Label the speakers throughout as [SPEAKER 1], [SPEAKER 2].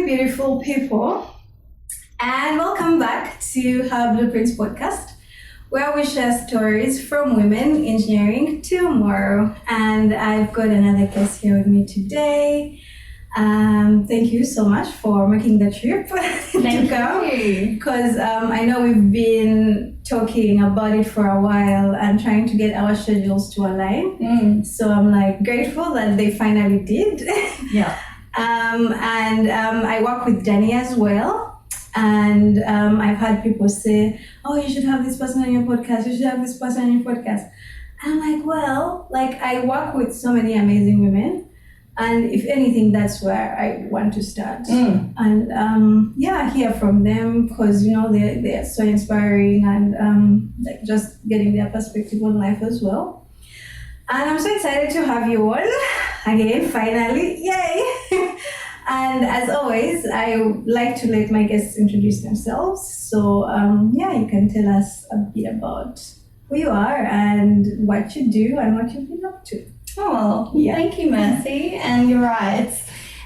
[SPEAKER 1] beautiful people, and welcome back to Her Blueprints podcast, where we share stories from women engineering tomorrow. And I've got another guest here with me today. Thank you so much for making the trip to come, because I know we've been talking about it for a while and trying to get our schedules to align. So I'm like grateful that they finally did.
[SPEAKER 2] Yeah.
[SPEAKER 1] I work with Danny as well, and I've had people say, "Oh, you should have this person on your podcast. You should have this person on your podcast." And I'm like, well, I work with so many amazing women. And if anything, that's where I want to start. And hear from them, because they're so inspiring, and just getting their perspective on life as well. And I'm so excited to have you on again, finally, yay! And as always, I like to let my guests introduce themselves. So you can tell us a bit about who you are and what you do and what you've been up to.
[SPEAKER 2] Oh, well, Thank you, Mercy. And you're right,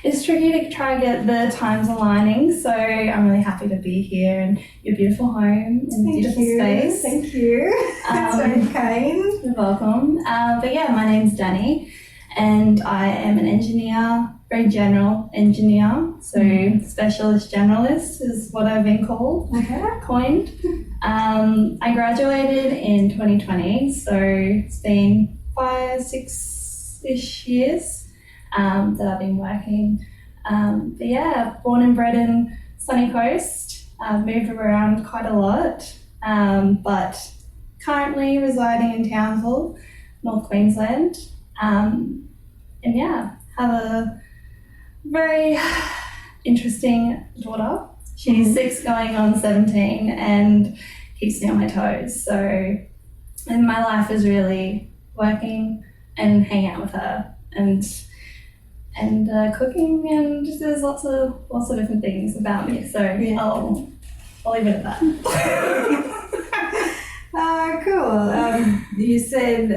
[SPEAKER 2] it's tricky to try and get the times aligning, so I'm really happy to be here in your beautiful home and beautiful space.
[SPEAKER 1] Thank you. That's very kind.
[SPEAKER 2] You're welcome. My name's Danny, and I am an engineer, very general engineer, so specialist generalist is what I've been called, coined. I graduated in 2020, so it's been 5-6-ish years that I've been working. Born and bred in Sunny Coast. I've moved around quite a lot, but currently residing in Townsville, North Queensland. Have a very interesting daughter. She's 6 going on 17 and keeps me on my toes. And my life is really working and hanging out with her and cooking, and just there's lots of different things about me. So I'll leave it at that.
[SPEAKER 1] Cool. You said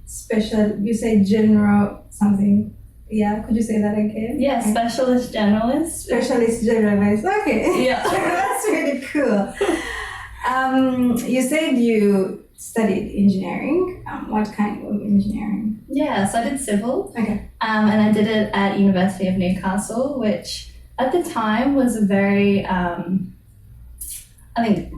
[SPEAKER 1] special. You said general something. Yeah, could you say that again?
[SPEAKER 2] Yeah, specialist generalist.
[SPEAKER 1] Specialist generalist. Okay.
[SPEAKER 2] Yeah.
[SPEAKER 1] That's really cool. You said you studied engineering. What kind of engineering?
[SPEAKER 2] Yeah, so I did civil.
[SPEAKER 1] Okay.
[SPEAKER 2] And I did it at University of Newcastle, which at the time was a very, I think,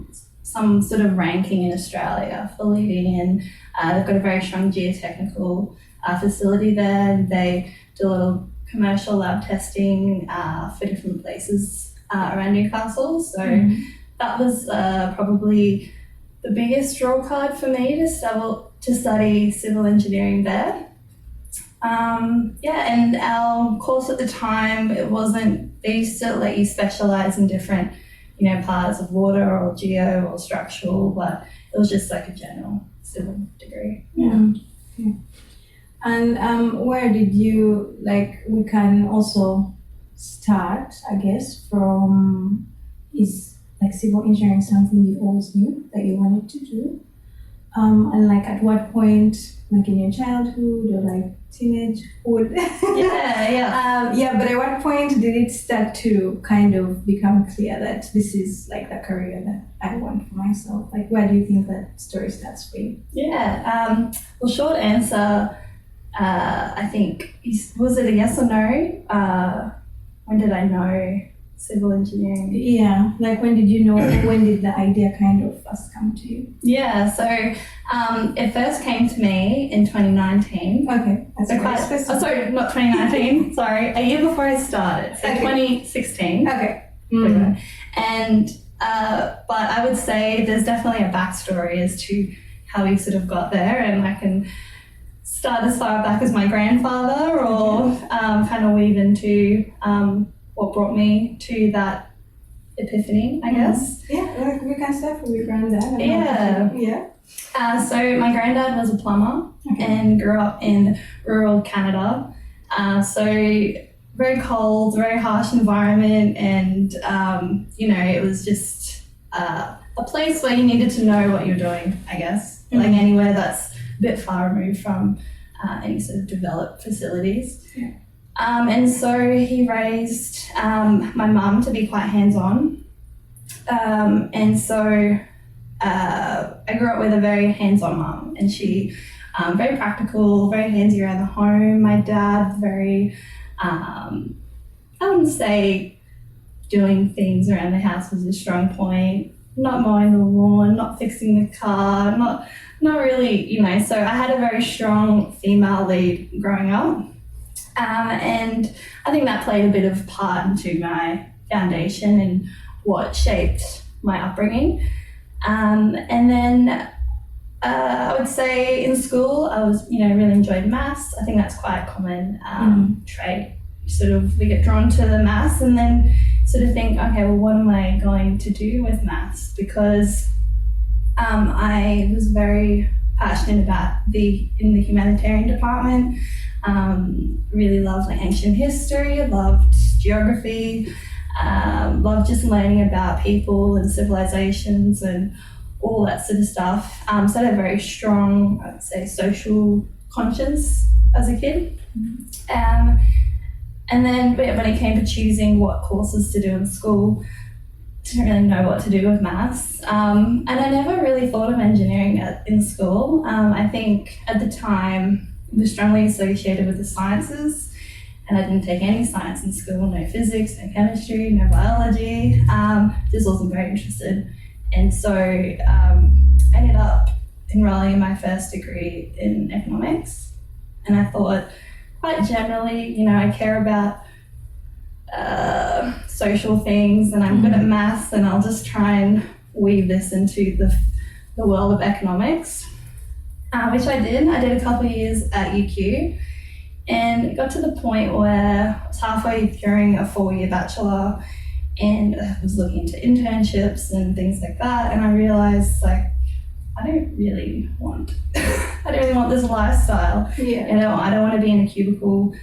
[SPEAKER 2] some sort of ranking in Australia for leading, and they've got a very strong geotechnical facility there, and they do a lot of commercial lab testing for different places around Newcastle. So that was probably the biggest draw card for me to study civil engineering there. And our course at the time, they used to let you specialise in different, parts of water or geo or structural, but it was just like a general civil degree.
[SPEAKER 1] Yeah. And where did you, we can also start, I guess, from, is civil engineering something you always knew that you wanted to do? And at what point, in your childhood or teenagehood? But at what point did it start to kind of become clear that this is the career that I want for myself? Where do you think that story starts for you?
[SPEAKER 2] Yeah, short answer, I think, was it a yes or no? When did I know civil engineering?
[SPEAKER 1] Yeah, when did you know, when did the idea kind of first come to you?
[SPEAKER 2] Yeah, so it first came to me in 2019.
[SPEAKER 1] Okay, that's
[SPEAKER 2] quite specific. Sorry, not 2019, sorry, a year before I started, so 2016.
[SPEAKER 1] Okay.
[SPEAKER 2] And, but I would say there's definitely a backstory as to how we sort of got there, and I can start as far back as my grandfather, or kind of weave into what brought me to that epiphany, I guess.
[SPEAKER 1] Yeah, we can start from your granddad.
[SPEAKER 2] So my granddad was a plumber and grew up in rural Canada. So very cold, very harsh environment, and it was just a place where you needed to know what you're doing, I guess. Anywhere that's a bit far removed from any sort of developed facilities. And so he raised my mum to be quite hands-on. And so I grew up with a very hands-on mum, and she very practical, very handsy around the home. My dad very, I wouldn't say doing things around the house was a strong point. Not mowing the lawn, not fixing the car, not really, So I had a very strong female lead growing up. And I think that played a bit of part into my foundation and what shaped my upbringing. And then I would say in school, I was, really enjoyed maths. I think that's quite a common trait. We get drawn to the maths and then sort of think, okay, well, what am I going to do with maths? Because I was very passionate about in the humanitarian department. Really loved ancient history, loved geography, loved just learning about people and civilizations and all that sort of stuff. So I had a very strong, I would say, social conscience as a kid. And then when it came to choosing what courses to do in school, didn't really know what to do with maths. And I never really thought of engineering in school. I think at the time it was strongly associated with the sciences, and I didn't take any science in school, no physics, no chemistry, no biology. Just wasn't very interested. And so I ended up enrolling in my first degree in economics. And I thought, quite generally, I care about social things and I'm good at maths, and I'll just try and weave this into the world of economics, which I did. I did a couple of years at UQ, and it got to the point where I was halfway during a 4-year bachelor and I was looking into internships and things like that, and I realized I don't really want this lifestyle. Yeah. I don't want to be in a cubicle,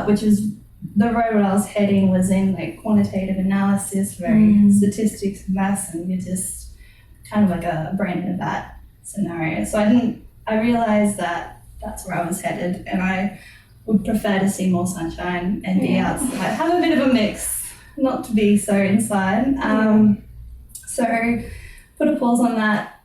[SPEAKER 2] which was the road I was heading was in quantitative analysis, very statistics, maths, and you're just kind of like a brain in a vat scenario. So I realized that that's where I was headed, and I would prefer to see more sunshine and be outside, have a bit of a mix, not to be so inside. So put a pause on that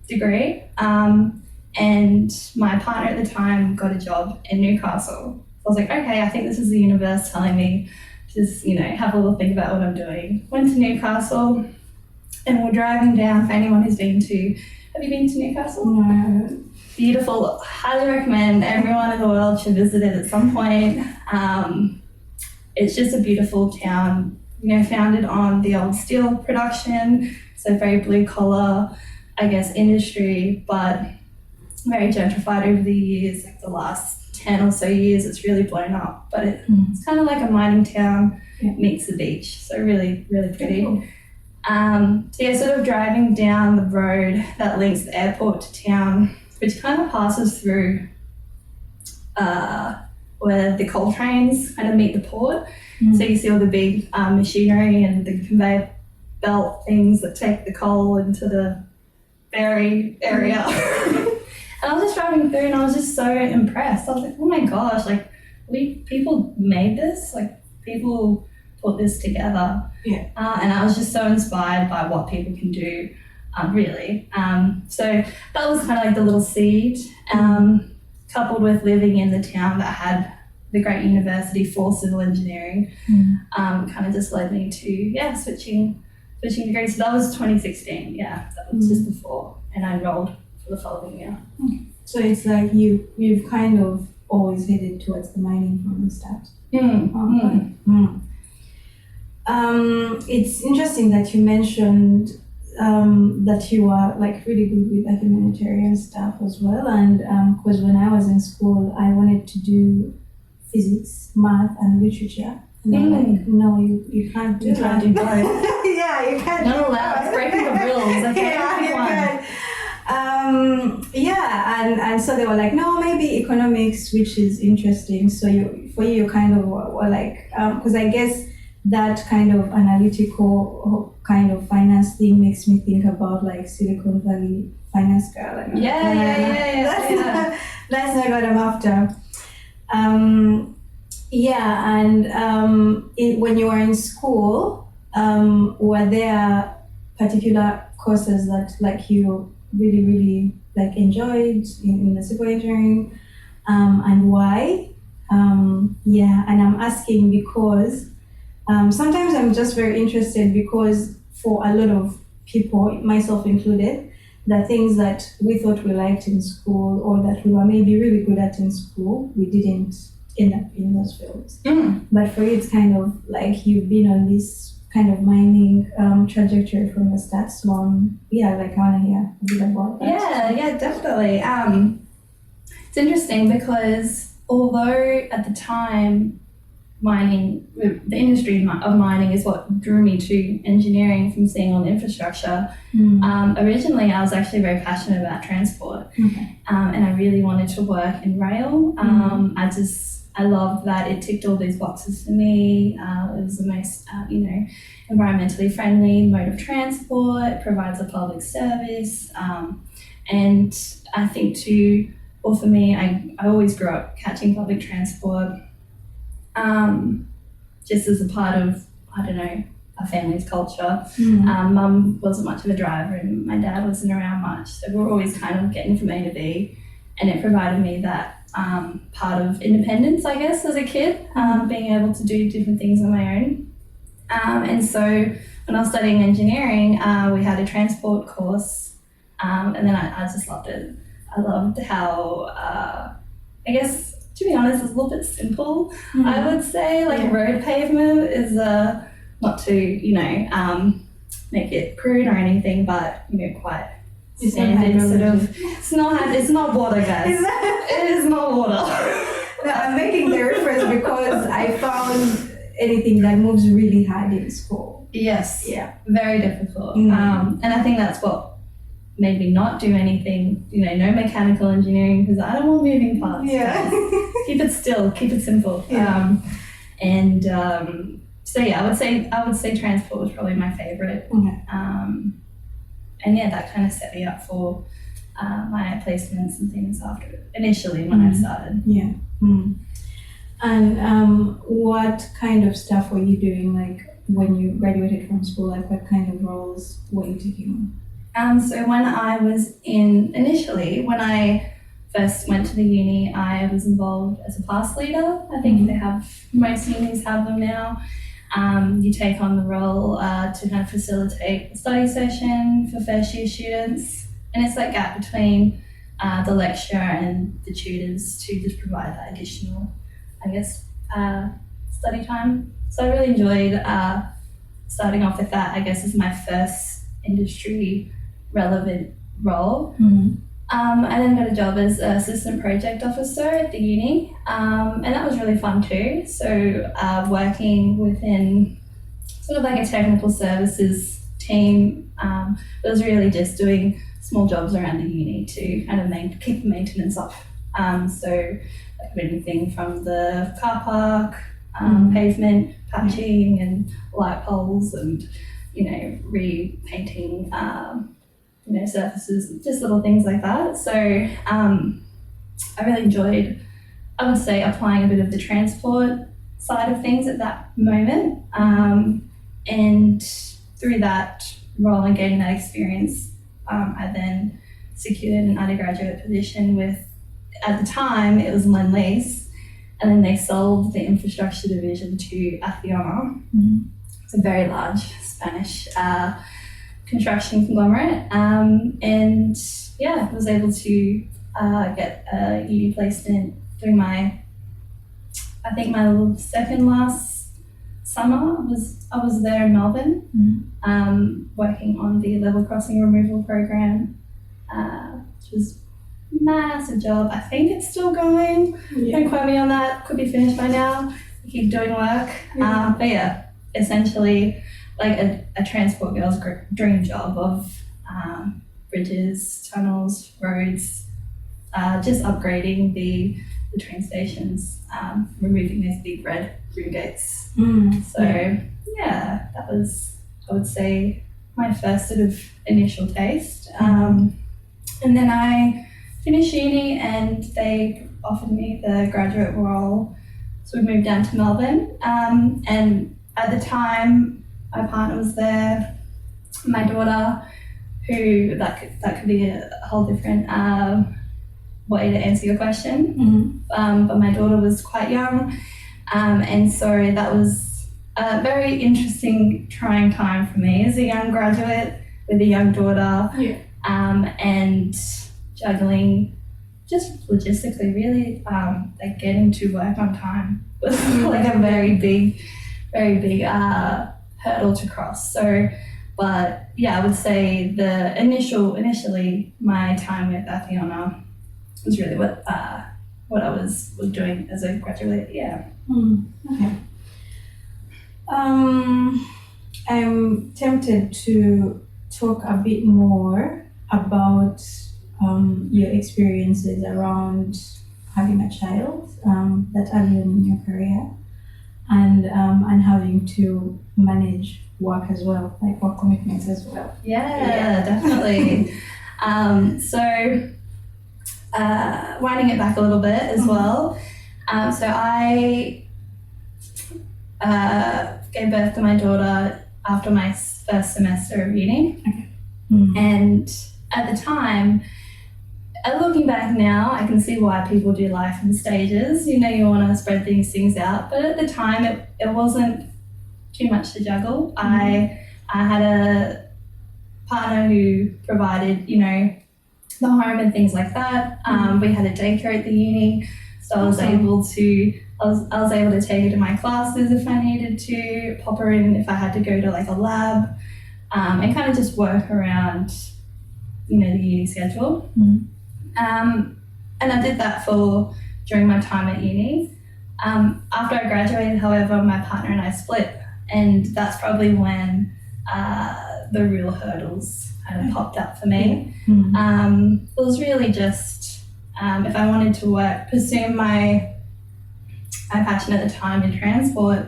[SPEAKER 2] degree, and my partner at the time got a job in Newcastle. So I was like, okay, I think this is the universe telling me just, have a little think about what I'm doing. Went to Newcastle, and we're driving down. For anyone who's been to, have you been to Newcastle?
[SPEAKER 1] No.
[SPEAKER 2] Beautiful, highly recommend. Everyone in the world should visit it at some point. It's just a beautiful town, founded on the old steel production, so very blue collar, I guess, industry, but very gentrified over the years, the last 10 or so years, it's really blown up. But it's kind of like a mining town meets the beach, so really, really pretty. Cool. Sort of driving down the road that links the airport to town, which kind of passes through where the coal trains kind of meet the port. So you see all the big machinery and the conveyor belt things that take the coal into the ferry area. And I was just driving through and I was just so impressed. I was like, oh my gosh, people made this, people put this together. Yeah. And I was just so inspired by what people can do, really. So that was kind of the little seed, coupled with living in the town that had the great university for civil engineering, kind of just led me to, switching degrees. So that was 2016, that was just before, and I enrolled for the following year.
[SPEAKER 1] So it's you've kind of always headed towards the mining from the start. It's interesting that you mentioned that you are really good with the humanitarian stuff as well, and because when I was in school I wanted to do physics, math and literature, and I'm like, no, you can't do that.
[SPEAKER 2] You can't do both.
[SPEAKER 1] Yeah, you can't.
[SPEAKER 2] Not allowed. It's breaking the rules. Okay,
[SPEAKER 1] and so they were like, no, maybe economics, which is interesting. So you kind of were like, because I guess that kind of analytical kind of finance thing makes me think about Silicon Valley finance girl.
[SPEAKER 2] Yeah.
[SPEAKER 1] That's not what I'm after. Yeah, and when you were in school, were there particular courses that like you really, really like enjoyed in the civil engineering, and why? Yeah, and I'm asking because sometimes I'm just very interested because for a lot of people, myself included, the things that we thought we liked in school or that we were maybe really good at in school, we didn't end up in those fields. But for you, it's kind of like you've been on this kind of mining trajectory from the start. So yeah, like I want to hear a bit about that.
[SPEAKER 2] Yeah, definitely. It's interesting because although at the time mining, the industry of mining is what drew me to engineering from seeing all the infrastructure. Originally, I was actually very passionate about transport, and I really wanted to work in rail. I loved that it ticked all these boxes for me. It was the most, environmentally friendly mode of transport, provides a public service, and I think too, well for me, I always grew up catching public transport. Just as a part of, I don't know, our family's culture. Mum wasn't much of a driver and my dad wasn't around much, so we were always kind of getting from A to B, and it provided me that part of independence, I guess, as a kid, being able to do different things on my own. And so when I was studying engineering, we had a transport course, and then I just loved it. I loved how, I guess, to be honest, it's a little bit simple, I would say. Like road pavement is not to, make it crude or anything, but, quite standard sort of. It's not water, guys. It is not water.
[SPEAKER 1] No, I'm making the reference because I found anything that moves really hard in school.
[SPEAKER 2] Yes.
[SPEAKER 1] Yeah.
[SPEAKER 2] Very difficult. And I think that's what made me not do anything, no mechanical engineering, because I don't want moving parts.
[SPEAKER 1] Yeah.
[SPEAKER 2] Keep it still, keep it simple.
[SPEAKER 1] Yeah.
[SPEAKER 2] So yeah, I would say transport was probably my favorite.
[SPEAKER 1] Okay.
[SPEAKER 2] And yeah, that kind of set me up for my placements and things after initially when I started.
[SPEAKER 1] Yeah. And what kind of stuff were you doing, like when you graduated from school? Like what kind of roles were you taking on?
[SPEAKER 2] So when I was when I first went to the uni, I was involved as a class leader. I think most unis have them now. You take on the role to kind of facilitate a study session for first year students, and it's that gap between the lecturer and the tutors to just provide that additional, I guess, study time. So I really enjoyed starting off with that, I guess, as my first industry relevant role. I then got a job as assistant project officer at the uni, and that was really fun too. So working within sort of like a technical services team, it was really just doing small jobs around the uni to kind of keep the maintenance up. So like anything from the car park, pavement patching and light poles, and repainting surfaces, just little things like that. So I really enjoyed, I would say, applying a bit of the transport side of things at that moment, and through that role and getting that experience, I then secured an undergraduate position with, at the time it was Lend-Lease, and then they sold the infrastructure division to Acciona. It's a very large Spanish construction conglomerate, and yeah, was able to get a uni placement doing my second last summer. I was there in Melbourne, working on the level crossing removal program, which was a massive job. I think it's still going. Don't quote me on that. Could be finished by now. We keep doing work, but yeah, essentially like a transport girl's dream job of bridges, tunnels, roads, just upgrading the train stations, removing those big red room gates. Yeah, that was, I would say, my first sort of initial taste. And then I finished uni and they offered me the graduate role So we moved down to Melbourne, and at the time, my partner was there, my daughter, who that could be a whole different way to answer your question. But my daughter was quite young, and so that was a very interesting, trying time for me as a young graduate with a young daughter, and juggling just logistically, really, like getting to work on time was like a very big hurdle to cross. So, but yeah, I would say initially my time with Atukunda was really what I was doing as a graduate. Yeah.
[SPEAKER 1] Okay. I'm tempted to talk a bit more about your experiences around having a child that early on in your career, and having to manage work as well, like work commitments as well.
[SPEAKER 2] Yeah. Definitely. So winding it back a little bit as well. So I gave birth to my daughter after my first semester of uni. And at the time, looking back now, I can see why people do life in stages. You want to spread things out, but at the time it wasn't too much to juggle. I had a partner who provided, the home and things like that. We had a daycare at the uni, so I was able to take her to my classes if I needed to, pop her in if I had to go to like a lab, and kind of just work around, the uni schedule. And I did that during my time at uni. After I graduated, however, my partner and I split, and that's probably when the real hurdles kind of popped up for me. It was really just if I wanted to pursue my passion at the time in transport,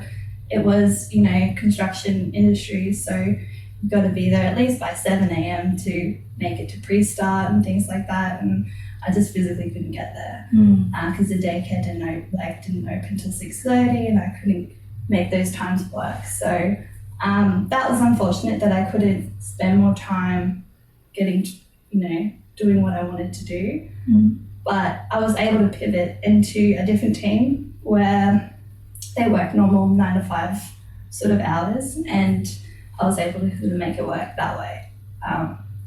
[SPEAKER 2] it was construction industry. So you've got to be there at least by 7 a.m. to make it to pre-start and things like that, and I just physically couldn't get there because the daycare didn't open till 6:30, and I couldn't make those times work. So that was unfortunate that I couldn't spend more time getting doing what I wanted to do. But I was able to pivot into a different team where they work normal 9 to 5 sort of hours, and I was able to make it work that way.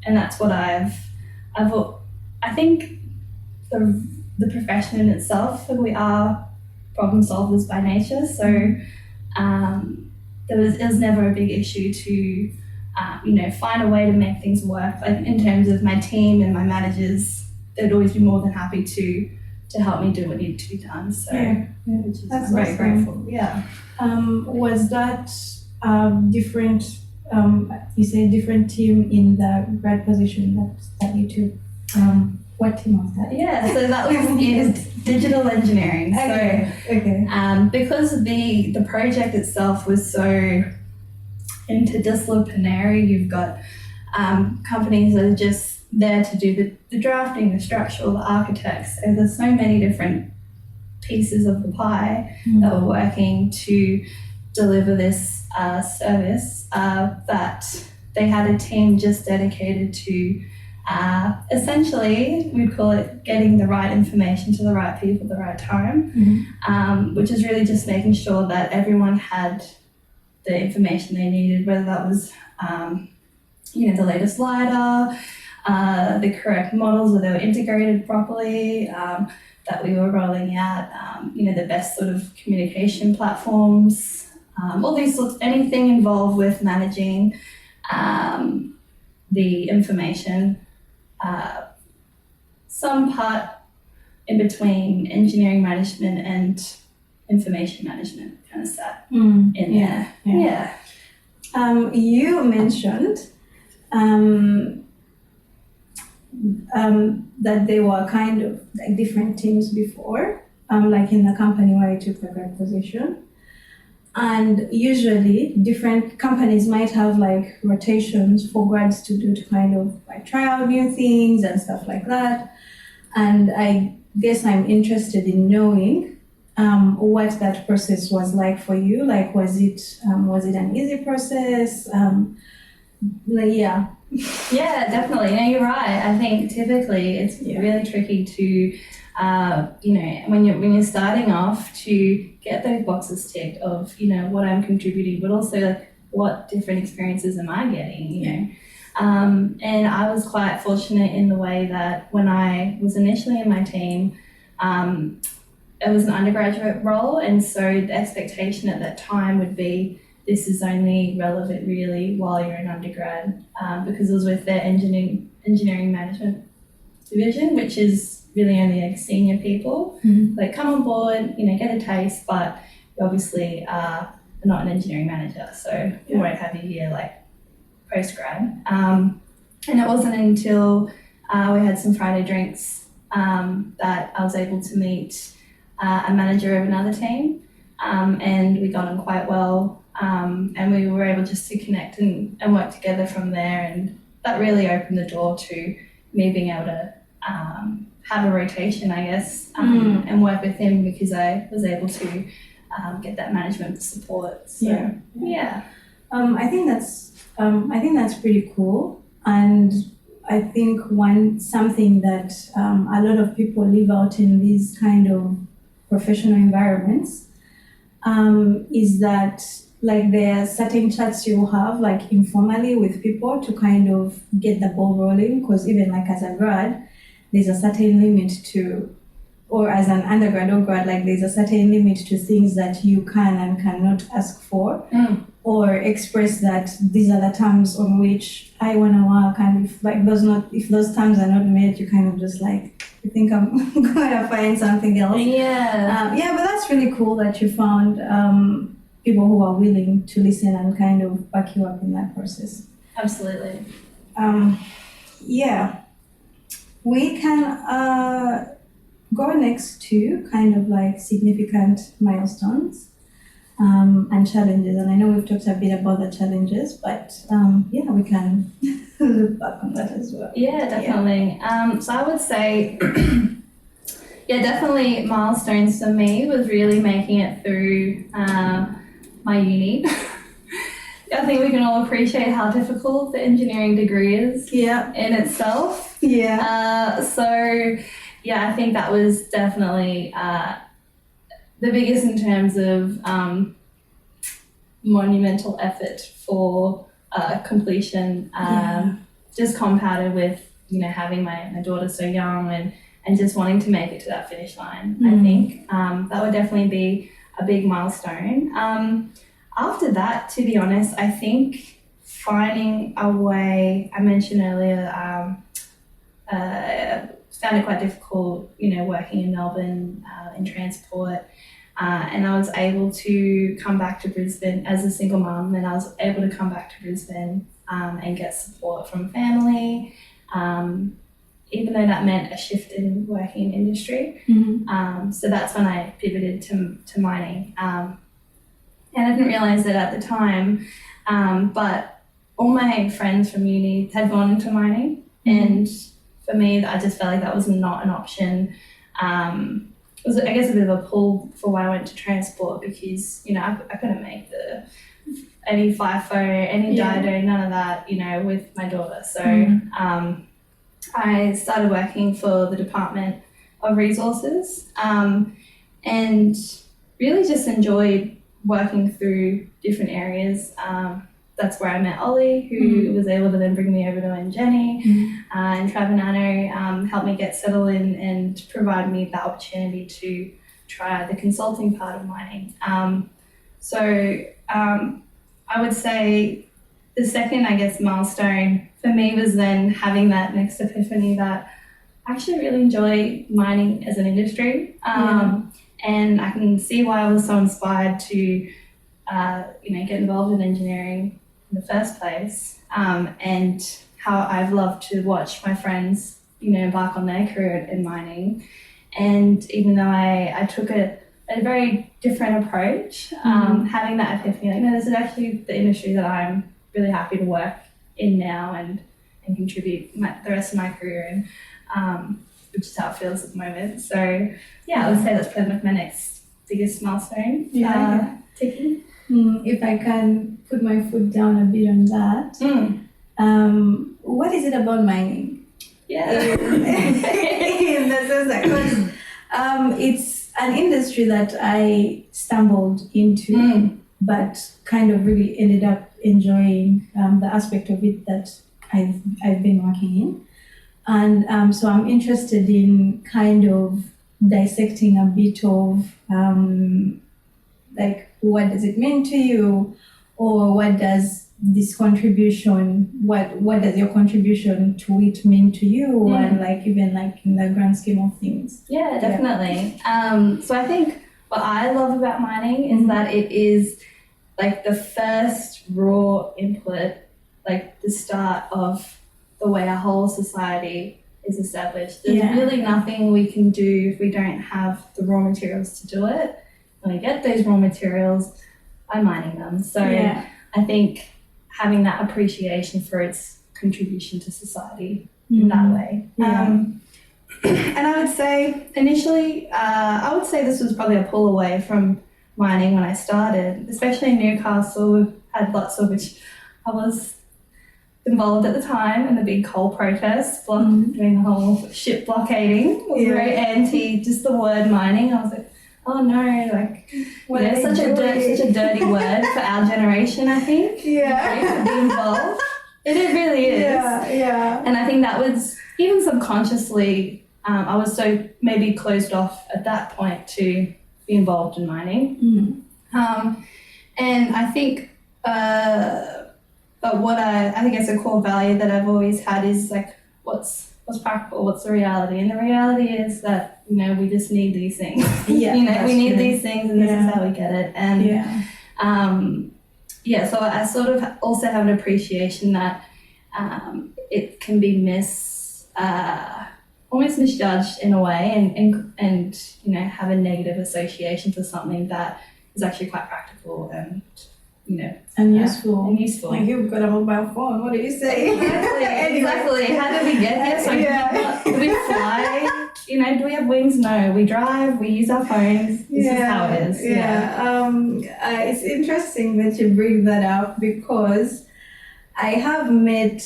[SPEAKER 2] And that's what I think the profession in itself, we are problem solvers by nature. So it was never a big issue to find a way to make things work. Like in terms of my team and my managers, they'd always be more than happy to help me do what needed to be done. So which is
[SPEAKER 1] That's
[SPEAKER 2] very
[SPEAKER 1] awesome.
[SPEAKER 2] grateful. Yeah.
[SPEAKER 1] Was that different? You say different team in the grad position that you took. What team was that?
[SPEAKER 2] Yeah, so that was in digital engineering.
[SPEAKER 1] Okay.
[SPEAKER 2] Because the project itself was so interdisciplinary, you've got companies that are just there to do the drafting, the structural, the architects, and there's so many different pieces of the pie that were working to deliver this service, that they had a team just dedicated to essentially, we'd call it getting the right information to the right people at the right time, which is really just making sure that everyone had the information they needed, whether that was the latest LiDAR, the correct models, that they were integrated properly, that we were rolling out, the best sort of communication platforms, all these sorts, anything involved with managing the information, some part in between engineering management and information management kind of sat in there. Yeah.
[SPEAKER 1] You mentioned that they were kind of like different teams before, like in the company where I took the grad position. And usually different companies might have like rotations for grads to do to kind of like try out new things and stuff like that. And I guess I'm interested in knowing what that process was like for you. Like, was it an easy process? Yeah.
[SPEAKER 2] Yeah, definitely. No, you're right. I think typically it's really tricky to, when you're starting off, to get those boxes ticked of, what I'm contributing, but also like what different experiences am I getting, you know. And I was quite fortunate in the way that when I was initially in my team, it was an undergraduate role, and so the expectation at that time would be this is only relevant really while you're an undergrad, because it was with their engineering management division, which is really only like senior people. Like, come on board, get a taste, but you obviously are not an engineering manager, so we won't have you here like post-grad. And it wasn't until we had some Friday drinks that I was able to meet a manager of another team, and we got on quite well, and we were able just to connect and work together from there, and that really opened the door to me being able to have a rotation, I guess, and work with him, because I was able to get that management support. So yeah.
[SPEAKER 1] I think that's pretty cool, and I think something that a lot of people live out in these kind of professional environments is that, like, there are certain chats you have like informally with people to kind of get the ball rolling, because even like as a grad, there's a certain limit to, or as an undergrad or grad, like there's a certain limit to things that you can and cannot ask for, or express that these are the terms on which I want to work, and if those terms are not met, you kind of just like, you think I'm gonna find something else. But that's really cool that you found people who are willing to listen and kind of back you up in that process.
[SPEAKER 2] Absolutely.
[SPEAKER 1] We can go next to kind of like significant milestones and challenges. And I know we've talked a bit about the challenges, but we can look back on that as well.
[SPEAKER 2] Yeah, definitely. So I would say, definitely milestones for me was really making it through my uni. I think we can all appreciate how difficult the engineering degree is in itself. I think that was definitely the biggest in terms of monumental effort for completion, just compounded with having my daughter so young and just wanting to make it to that finish line. I think that would definitely be a big milestone. After that, to be honest, I think finding a way, I mentioned earlier, found it quite difficult, working in Melbourne in transport, and I was able to come back to Brisbane as a single mum, and I was able to come back to Brisbane and get support from family, even though that meant a shift in working in industry. So that's when I pivoted to mining. And I didn't realise it at the time, but all my friends from uni had gone into mining, and for me, I just felt like that was not an option. It was, I guess, a bit of a pull for why I went to transport, because, I couldn't make any FIFO, any Dido, none of that, with my daughter. So I started working for the Department of Resources, and really just enjoyed working through different areas. That's where I met Ollie, who was able to then bring me over to Jenny, and Trav and Anno helped me get settled in and provide me the opportunity to try the consulting part of mining. I would say the second, I guess, milestone for me was then having that next epiphany that I actually really enjoy mining as an industry. And I can see why I was so inspired to, get involved in engineering in the first place, and how I've loved to watch my friends, embark on their career in mining. And even though I took a very different approach, having that epiphany, like, no, this is actually the industry that I'm really happy to work in now and contribute the rest of my career in, which is how it feels at the moment. So I would say that's pretty much my next biggest milestone ticking.
[SPEAKER 1] If I can put my foot down a bit on that, what is it about mining?
[SPEAKER 2] Yeah.
[SPEAKER 1] In the sense that, 'cause, it's an industry that I stumbled into, but kind of really ended up enjoying the aspect of it that I've been working in. And so I'm interested in kind of dissecting a bit of like, what does it mean to you, or what does this contribution, what does your contribution to it mean to you, and like even like in the grand scheme of things.
[SPEAKER 2] Yeah, definitely. So I think what I love about mining is that it is like the first raw input, like the start of the way our whole society is established. There's really nothing we can do if we don't have the raw materials to do it. And we get those raw materials by mining them. So I think having that appreciation for its contribution to society in that way. And I would say initially, this was probably a pull away from mining when I started, especially in Newcastle. We've had lots of, which I was involved at the time in the big coal protests, doing the whole ship blockading. I was very anti just the word mining. I was like, oh no, like such a dirty word for our generation, I think. To be involved. It really is. And I think that was, even subconsciously, I was so maybe closed off at that point to be involved in mining. And I think but what I think it's a core value that I've always had is like what's practical, what's the reality, and the reality is that we just need these things. We need these things, and this is how we get it. And so I sort of also have an appreciation that it can be almost misjudged in a way, and have a negative association for something that is actually quite practical and
[SPEAKER 1] useful.
[SPEAKER 2] Like,
[SPEAKER 1] you've got a mobile phone. What do you say?
[SPEAKER 2] Exactly. How did we get here? So do we fly? Do we have wings? No. We drive. We use our phones. This is how it is.
[SPEAKER 1] It's interesting that you bring that up, because I have met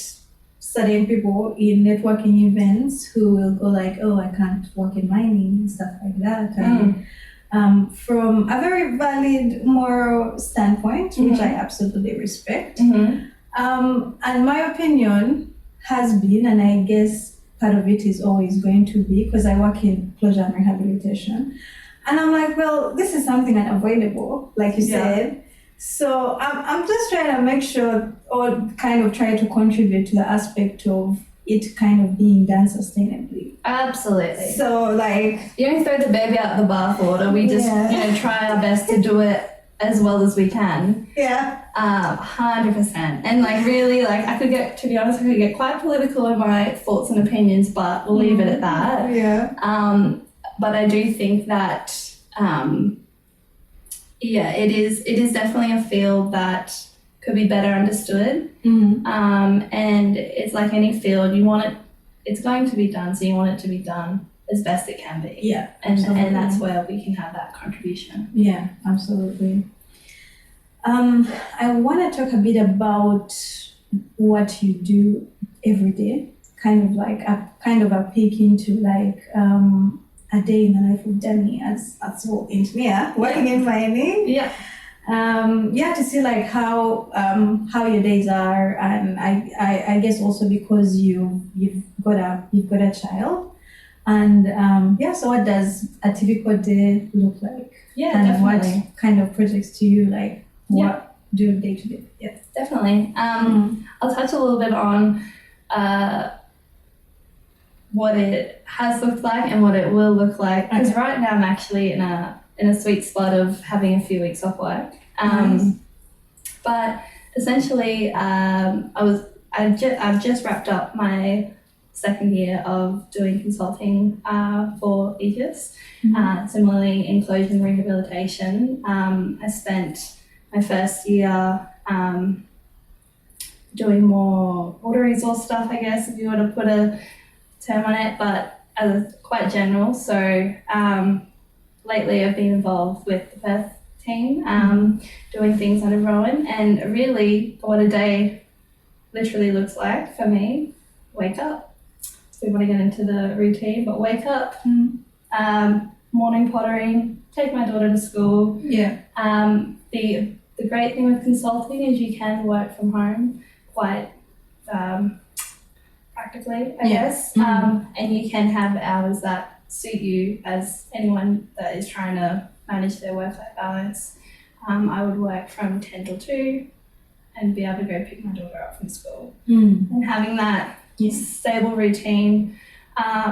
[SPEAKER 1] certain people in networking events who will go like, oh, I can't work in mining and stuff like that. And, from a very valid moral standpoint, which I absolutely respect. And my opinion has been, and I guess part of it is always going to be, because I work in closure and rehabilitation, and I'm like, well, this is something unavoidable, like you said. So I'm just trying to make sure, or kind of try to contribute to the aspect of it kind of being done sustainably.
[SPEAKER 2] Absolutely.
[SPEAKER 1] So like,
[SPEAKER 2] you don't throw the baby out the bathwater. We just try our best to do it as well as we can. 100%. And like really, like I could get quite political in my thoughts and opinions, but we'll leave it at that. But I do think that it is definitely a field that could be better understood. And it's like any field, it's going to be done, so you want it to be done as best it can be. And that's where we can have that contribution.
[SPEAKER 1] Absolutely. I want to talk a bit about what you do every day, kind of like a peek into like a day in the life of Dani as a soul engineer working in mining. To see like how your days are, and I guess also because you've got a child, and so what does a typical day look like? And
[SPEAKER 2] Definitely.
[SPEAKER 1] What kind of projects do you like? What do day to day?
[SPEAKER 2] Definitely. I'll touch a little bit on what it has looked like and what it will look like, because right now I'm actually in a sweet spot of having a few weeks off work. But essentially, I've just wrapped up my second year of doing consulting for Aegis. Similarly, in closure and rehabilitation, I spent my first year doing more water resource stuff, I guess, if you were to put a term on it, but as quite general. So lately I've been involved with the Perth team, doing things under Rowan, and really what a day literally looks like for me. Wake up. So we want to get into the routine, but wake up, morning pottering, take my daughter to school.
[SPEAKER 1] Yeah.
[SPEAKER 2] The great thing with consulting is you can work from home quite practically, I guess, and you can have hours that suit you as anyone that is trying to manage their work-life balance. I would work from 10 till 2 and be able to go pick my daughter up from school. And having that stable routine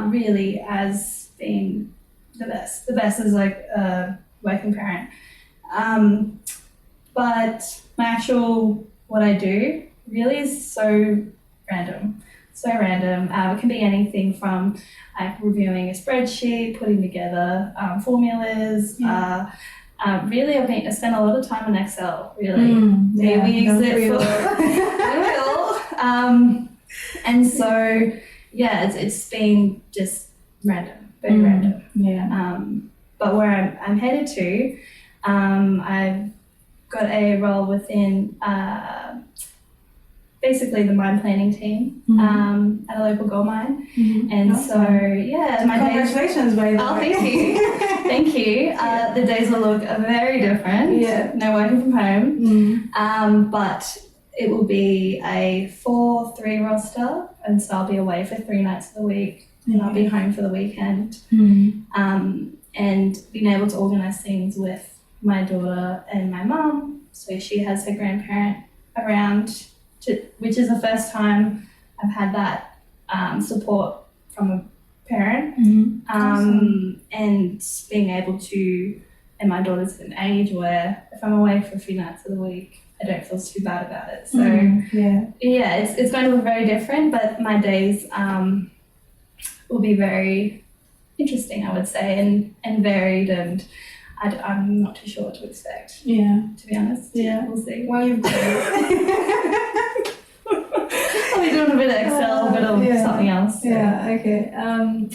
[SPEAKER 2] really has been the best. The best is like a working parent. But what I do really is so random. It can be anything from like reviewing a spreadsheet, putting together formulas. Really, I spend a lot of time in Excel. Really, we use it for and so it's been just random, very random.
[SPEAKER 1] Yeah.
[SPEAKER 2] But where I'm headed to, I've got a role within basically the mine planning team at a local gold mine. And
[SPEAKER 1] awesome.
[SPEAKER 2] so, my
[SPEAKER 1] Congratulations, by the way.
[SPEAKER 2] Oh, thank you. Thank you. The days will look very different.
[SPEAKER 1] Yeah.
[SPEAKER 2] No working from home. But it will be a 4-3 roster, and so I'll be away for 3 nights of the week, and I'll be home for the weekend. And being able to organise things with my daughter and my mum, so she has her grandparent around, which is the first time I've had that support from a parent.
[SPEAKER 1] Awesome.
[SPEAKER 2] And being able to, and my daughter's at an age where if I'm away for a few nights of the week, I don't feel too bad about it. So it's going to look very different, but my days will be very interesting, I would say, and varied, and I'm not too sure what to expect. Yeah, to be honest. Yeah, we'll see.
[SPEAKER 1] Well, you've done it.
[SPEAKER 2] I'll be doing a bit of Excel, a bit of something else. So.
[SPEAKER 1] Yeah. Okay.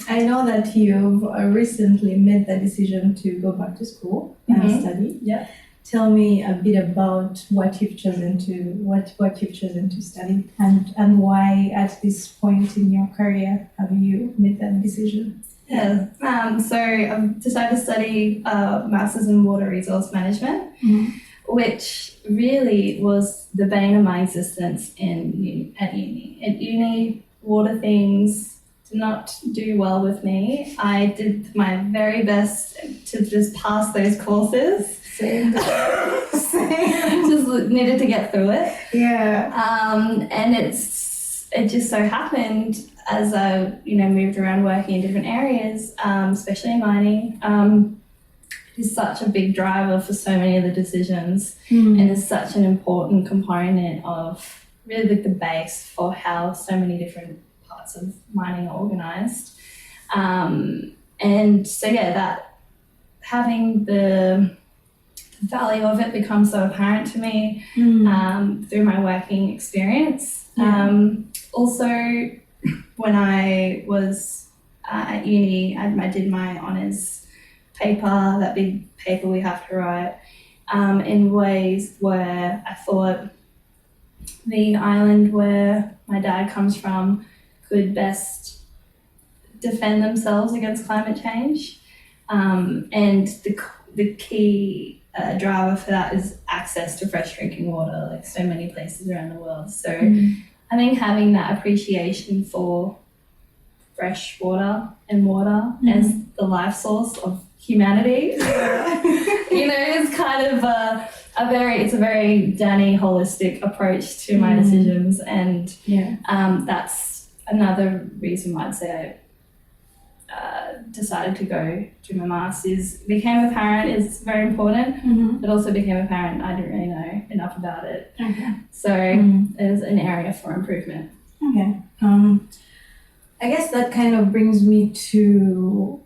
[SPEAKER 1] I know that you've recently made the decision to go back to school and study.
[SPEAKER 2] Yeah.
[SPEAKER 1] Tell me a bit about what you've chosen to study, and why at this point in your career have you made that decision?
[SPEAKER 2] Yeah. So I've decided to study Masters in Water Resource Management, which really was the bane of my existence at uni. At uni, water things did not do well with me. I did my very best to just pass those courses.
[SPEAKER 1] Same.
[SPEAKER 2] Just needed to get through it.
[SPEAKER 1] Yeah.
[SPEAKER 2] And it just so happened as I moved around working in different areas, especially in mining. It is such a big driver for so many of the decisions, and is such an important component of really the base for how so many different parts of mining are organised. And so that having the value of it becomes so apparent to me through my working experience. Also, when I was at uni, I did my honours paper, that big paper we have to write, in ways where I thought the island where my dad comes from could best defend themselves against climate change. And the key driver for that is access to fresh drinking water, like so many places around the world. So I think having that appreciation for fresh water and water as the life source of humanity, is kind of a very Danny holistic approach to my decisions, and that's another reason why I'd say I decided to go do my masters. Became a parent is very important, but also became a parent I didn't really know enough about it. So there's an area for improvement.
[SPEAKER 1] I guess that kind of brings me to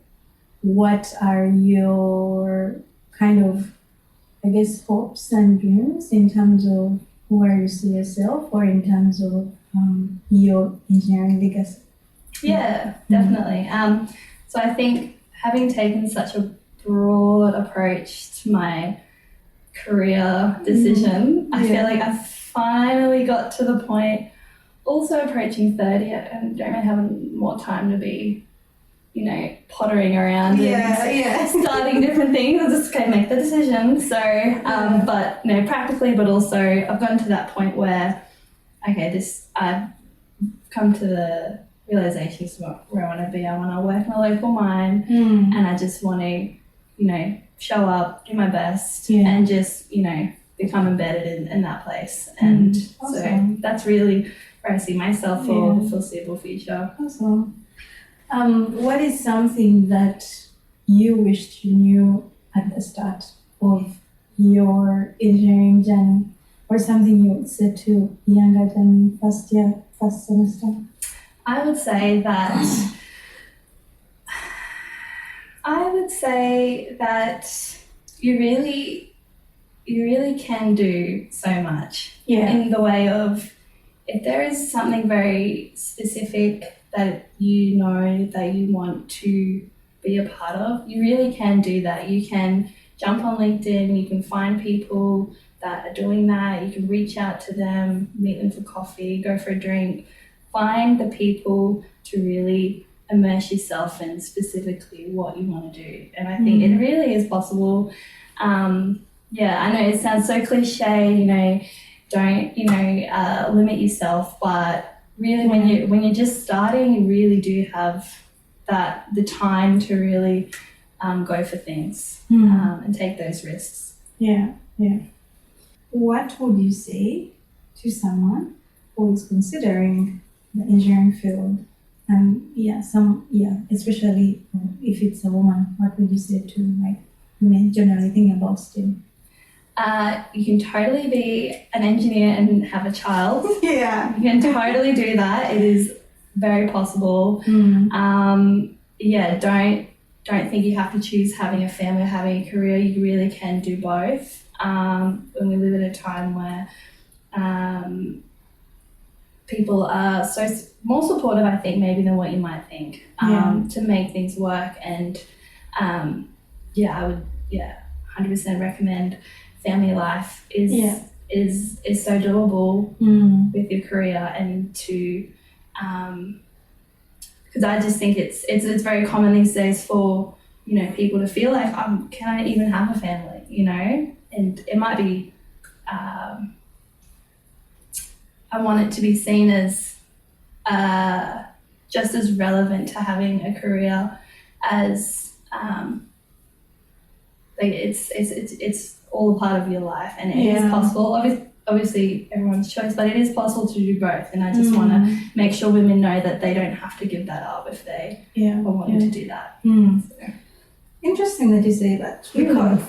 [SPEAKER 1] what are your kind of, I guess, hopes and dreams in terms of where you see yourself, or in terms of your engineering legacy?
[SPEAKER 2] Yeah, definitely. So I think having taken such a broad approach to my career decision. I feel like I finally got to the point, also approaching 30, and don't really have more time to be, pottering around and starting different things. I just can't make the decision. So, but practically, but also I've gotten to that point where, I've come to the realization is where I want to be. I want to work in a local mine, and I just want to, show up, do my best, and just, become embedded in that place. And so that's really where I see myself for the foreseeable future.
[SPEAKER 1] Awesome. What is something that you wished you knew at the start of your engineering journey, or something you would say to younger than first semester?
[SPEAKER 2] I would say that you really can do so much in the way of, if there is something very specific that you know that you want to be a part of, you really can do that. You can jump on LinkedIn, you can find people that are doing that, you can reach out to them, meet them for coffee, go for a drink, find the people to really immerse yourself in specifically what you want to do. And I think it really is possible. I know it sounds so cliche, don't limit yourself, but really when you're just starting, you really do have the time to really go for things and take those risks.
[SPEAKER 1] What would you say to someone who is considering the engineering field, and especially if it's a woman? What would you say to women generally thinking about STEM?
[SPEAKER 2] You can totally be an engineer and have a child. You can totally do that. It is very possible. Don't think you have to choose having a family or having a career. You really can do both. When we live in a time where people are more supportive, I think, maybe than what you might think, to make things work. And I would 100% recommend family life is so doable with your career, and to because I just think it's very common these days for people to feel like, can I even have a family, and it might be I want it to be seen as just as relevant to having a career as it's all a part of your life, and it is possible. Obviously everyone's choice, but it is possible to do both. And I just want to make sure women know that they don't have to give that up if they are wanting to do that. So.
[SPEAKER 1] Interesting that you say that, because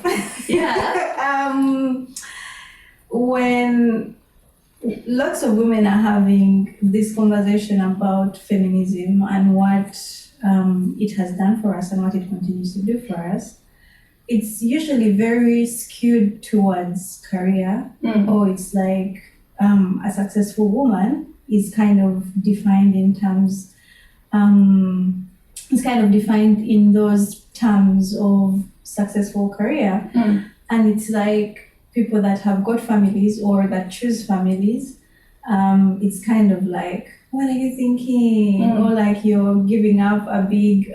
[SPEAKER 1] when lots of women are having this conversation about feminism and what it has done for us and what it continues to do for us, it's usually very skewed towards career, or it's like a successful woman is kind of defined in terms, it's kind of defined in those terms of successful career. And it's like people that have got families or that choose families, it's kind of like, what are you thinking? Or like you're giving up a big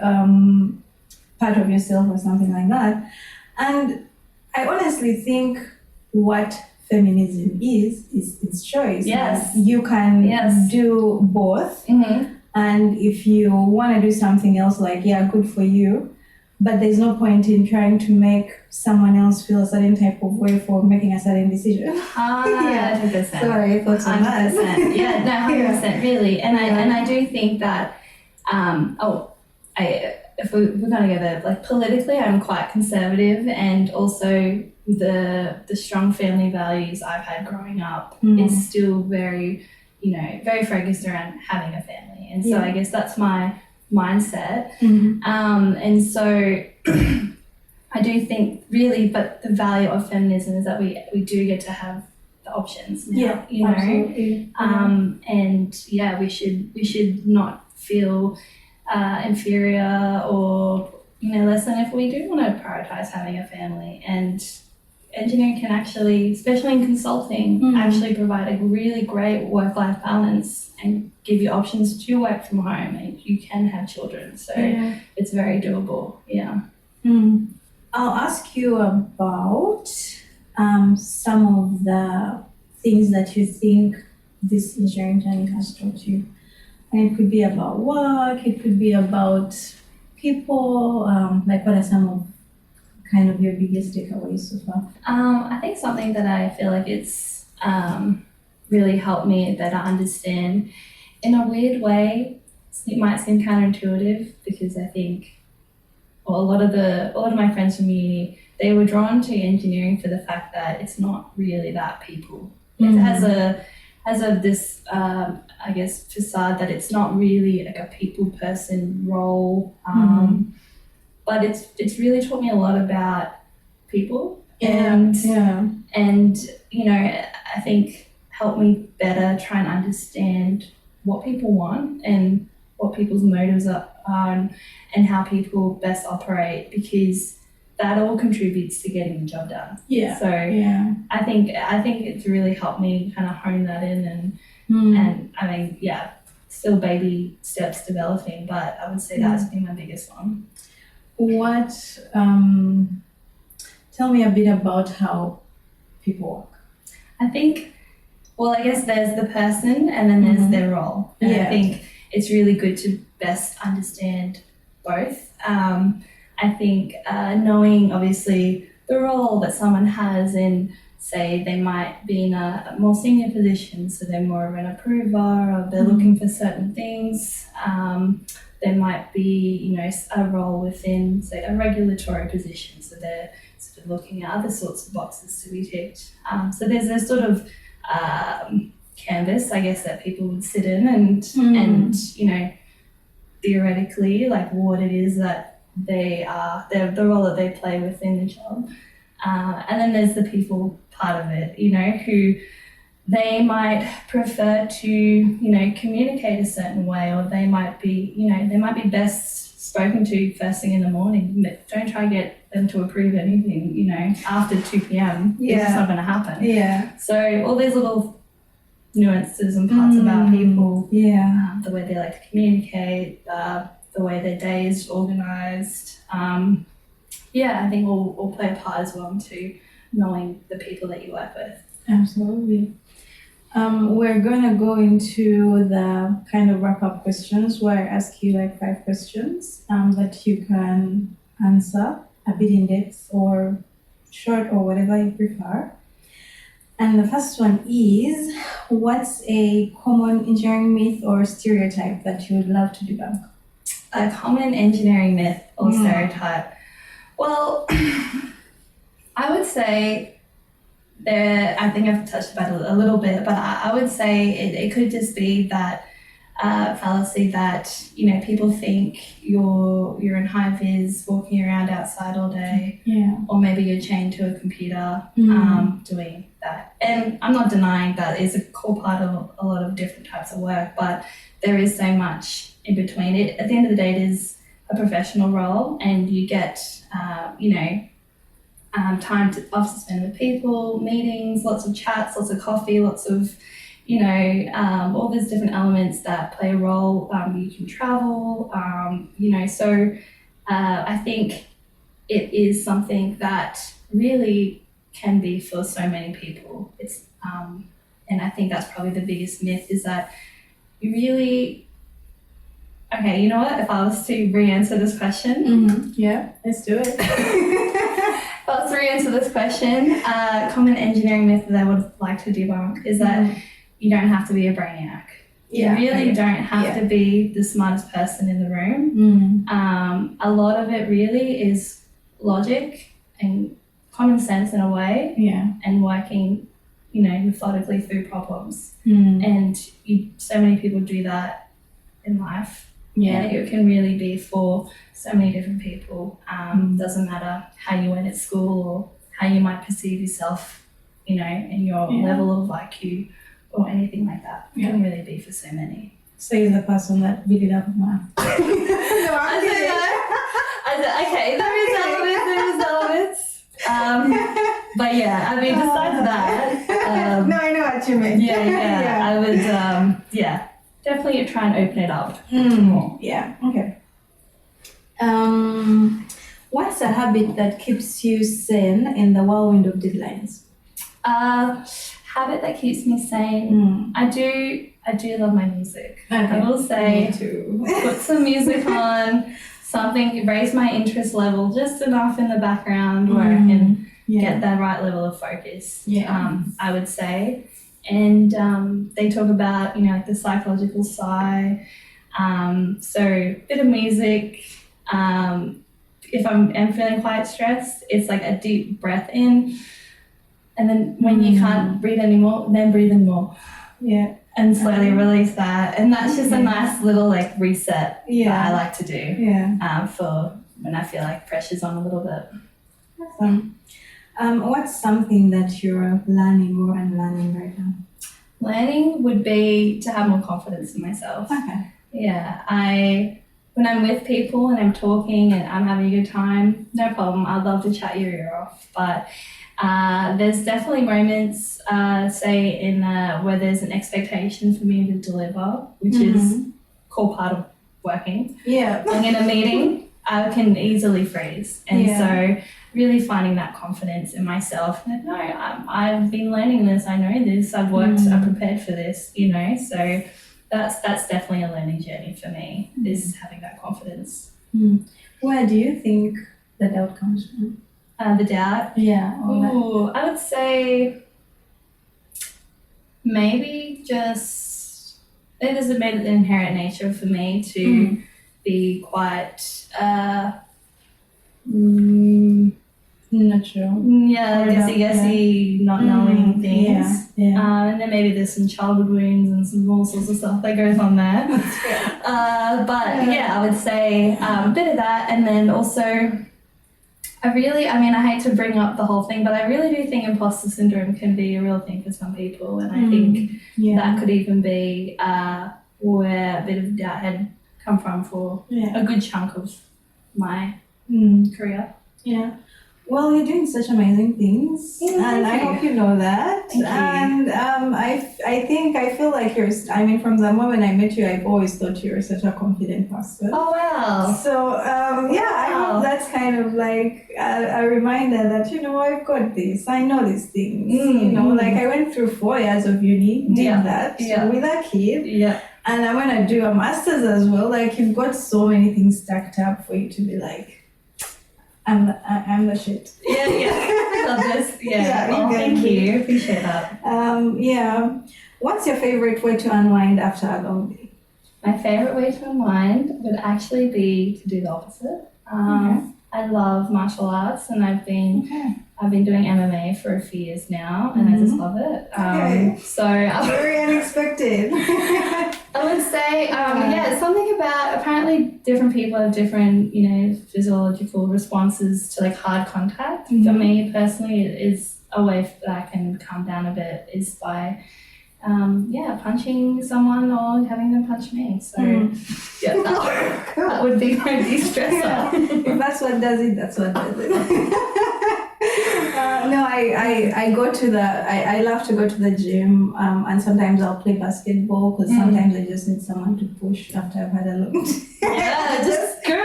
[SPEAKER 1] part of yourself or something like that. And I honestly think what feminism is its choice.
[SPEAKER 2] Yes.
[SPEAKER 1] You can do both. And if you want to do something else, good for you, but there's no point in trying to make someone else feel a certain type of way for making a certain decision.
[SPEAKER 2] 100%.
[SPEAKER 1] Sorry, thoughts on that.
[SPEAKER 2] 100%. 100%, really. And I do think that if we're going to go there, politically, I'm quite conservative, and also the strong family values I've had growing up is still very, very focused around having a family. And so I guess that's my mindset. And so I do think really, but the value of feminism is that we do get to have the options now,
[SPEAKER 1] absolutely.
[SPEAKER 2] And we should not feel inferior or lesson if we do want to prioritize having a family. And engineering can actually, especially in consulting, actually provide a really great work-life balance and give you options to work from home, and you can have children. So it's very doable. Yeah.
[SPEAKER 1] I'll ask you about some of the things that you think this engineering journey has taught you. And it could be about work, it could be about people, like what are some of kind of your biggest takeaways so far?
[SPEAKER 2] I think something that I feel like it's really helped me better understand in a weird way. It might seem counterintuitive because I think a lot of my friends from uni, they were drawn to engineering for the fact that it's not really that people. It has this I guess facade that it's not really like a people person role, but it's really taught me a lot about people and I think helped me better try and understand what people want and what people's motives are and how people best operate, because that all contributes to getting the job done. So I think it's really helped me kind of hone that in and I mean, still baby steps developing, but I would say that's been my biggest one.
[SPEAKER 1] What, tell me a bit about how people work.
[SPEAKER 2] I think, I guess there's the person and then there's their role. And I think it's really good to best understand both. I think knowing obviously the role that someone has in, say, they might be in a more senior position, so they're more of an approver or they're looking for certain things. There might be, a role within, say, a regulatory position, so they're sort of looking at other sorts of boxes to be ticked. So there's a sort of canvas, I guess, that people would sit in and theoretically, like what it is that they are, the role that they play within the job. And then there's the people part of it, who they might prefer to, communicate a certain way, or they might be, they might be best spoken to first thing in the morning. Don't try to get them to approve anything, after 2 p.m. It's just not going to happen. So all these little nuances and parts about people, the way they like to communicate, the way their day is organised, I think will play a part as well into knowing the people that you work with.
[SPEAKER 1] Absolutely. We're going to go into the kind of wrap-up questions where I ask you like 5 questions that you can answer a bit in depth or short or whatever you prefer. And the first one is, what's a common engineering myth or stereotype that you would love to debunk?
[SPEAKER 2] A common engineering myth or stereotype? Well, I would say I think I've touched about it a little bit, but I would say it could just be that fallacy that, people think you're in high vis walking around outside all day, or maybe you're chained to a computer doing that. And I'm not denying that is a core part of a lot of different types of work, but there is so much in between it. At the end of the day, it is a professional role, and you get, time to spend with people, meetings, lots of chats, lots of coffee, lots of, all these different elements that play a role. You can travel, so I think it is something that really can be for so many people. It's, and I think that's probably the biggest myth, is that you really, okay, you know what, if I was to re-answer this question.
[SPEAKER 1] Yeah, let's do it.
[SPEAKER 2] If I was to re-answer this question, common engineering myth that I would like to debunk is that you don't have to be a brainiac. You really don't have to be the smartest person in the room. A lot of it really is logic and common sense in a way, and working, methodically through problems. And so many people do that in life. And it can really be for so many different people. Doesn't matter how you went at school or how you might perceive yourself, and your level of IQ or anything like that. It can really be for so many.
[SPEAKER 1] Say the person that really loves math.
[SPEAKER 2] I Okay, there is elements. But yeah, I mean, besides that,
[SPEAKER 1] no, I know what you mean.
[SPEAKER 2] yeah, I would, definitely try and open it up more.
[SPEAKER 1] Yeah. Okay. What's a habit that keeps you sane in the whirlwind of deadlines?
[SPEAKER 2] Habit that keeps me sane. I do love my music.
[SPEAKER 1] Okay.
[SPEAKER 2] I will say,
[SPEAKER 1] Me too.
[SPEAKER 2] put some music on, something, raise my interest level just enough in the background where I can get that right level of focus.
[SPEAKER 1] Yeah.
[SPEAKER 2] I would say. And they talk about, like the psychological side. So a bit of music. If I'm feeling quite stressed, it's like a deep breath in. And then when you can't breathe anymore, then breathe in more.
[SPEAKER 1] Yeah.
[SPEAKER 2] And slowly release that. And that's just a nice little like reset
[SPEAKER 1] Yeah.
[SPEAKER 2] that I like to do.
[SPEAKER 1] Yeah.
[SPEAKER 2] For when I feel like pressure's on a little bit.
[SPEAKER 1] Awesome. What's something that you're learning or unlearning right now?
[SPEAKER 2] Learning would be to have more confidence in myself.
[SPEAKER 1] Okay.
[SPEAKER 2] Yeah. When I'm with people and I'm talking and I'm having a good time, no problem. I'd love to chat your ear off. But there's definitely moments, say, in where there's an expectation for me to deliver, which is core part of working.
[SPEAKER 1] Yeah.
[SPEAKER 2] And in a meeting, I can easily freeze. And so really finding that confidence in myself. Like, no, I've been learning this. I know this. I've worked. I'm prepared for this, So that's definitely a learning journey for me, is having that confidence.
[SPEAKER 1] Where do you think the doubt comes from?
[SPEAKER 2] The doubt?
[SPEAKER 1] Yeah.
[SPEAKER 2] Ooh, I would say maybe just, it is a bit of an inherent nature for me to be quite
[SPEAKER 1] not sure.
[SPEAKER 2] Yeah, guessy, not knowing things.
[SPEAKER 1] Yeah.
[SPEAKER 2] And then maybe there's some childhood wounds and some all sorts of stuff that goes on there. But I would say a bit of that. And then also, I hate to bring up the whole thing, but I really do think imposter syndrome can be a real thing for some people. And I think that could even be where a bit of doubt had come from for a good chunk of my career.
[SPEAKER 1] Yeah. Well, you're doing such amazing things, and I hope you know that.
[SPEAKER 2] Thank you.
[SPEAKER 1] And I feel like from the moment I met you, I've always thought you were such a confident person.
[SPEAKER 2] Oh, wow.
[SPEAKER 1] So, I hope that's kind of like a reminder that, I've got this, I know these things. Like I went through 4 years of uni, did that with a kid.
[SPEAKER 2] Yeah.
[SPEAKER 1] And I'm going to do a master's as well. Like, you've got so many things stacked up for you to be like, I'm the shit.
[SPEAKER 2] Yeah. I love this. Yeah. Thank you. Appreciate that.
[SPEAKER 1] What's your favorite way to unwind after a long day?
[SPEAKER 2] My favorite way to unwind would actually be to do the opposite. I love martial arts, and I've been doing MMA for a few years now, and I just love it. So
[SPEAKER 1] very unexpected.
[SPEAKER 2] I would say, something about, apparently different people have different, physiological responses to like hard contact. For me personally, it is a way that I can calm down a bit is by, punching someone or having them punch me. So that would be my de-stressor.
[SPEAKER 1] If that's what does it, that's what does it. I go to I love to go to the gym, and sometimes I'll play basketball because sometimes I just need someone to push after I've had a long day.
[SPEAKER 2] Yeah, just go.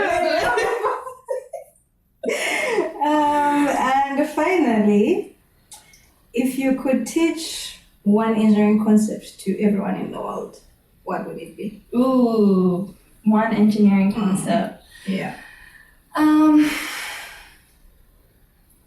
[SPEAKER 1] And finally, if you could teach one engineering concept to everyone in the world, what would it be?
[SPEAKER 2] Ooh, one engineering concept.
[SPEAKER 1] Yeah.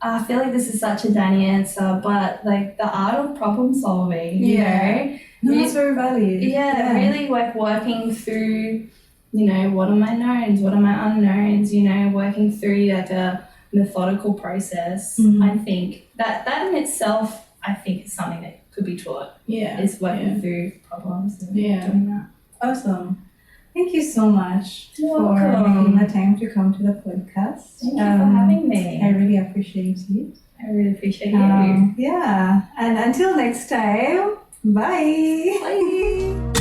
[SPEAKER 2] I feel like this is such a Danny answer, but like the art of problem solving, you know?
[SPEAKER 1] That's very valued.
[SPEAKER 2] Yeah, really like working through, what are my knowns, what are my unknowns, working through like a methodical process. I think that in itself, I think is something that could be taught. Yeah. Is working through problems and doing that.
[SPEAKER 1] Awesome. Thank you so much
[SPEAKER 2] for
[SPEAKER 1] making the time to come to the podcast.
[SPEAKER 2] Thank you for having me.
[SPEAKER 1] I really appreciate it.
[SPEAKER 2] I really appreciate you.
[SPEAKER 1] Yeah. And until next time, bye.
[SPEAKER 2] Bye.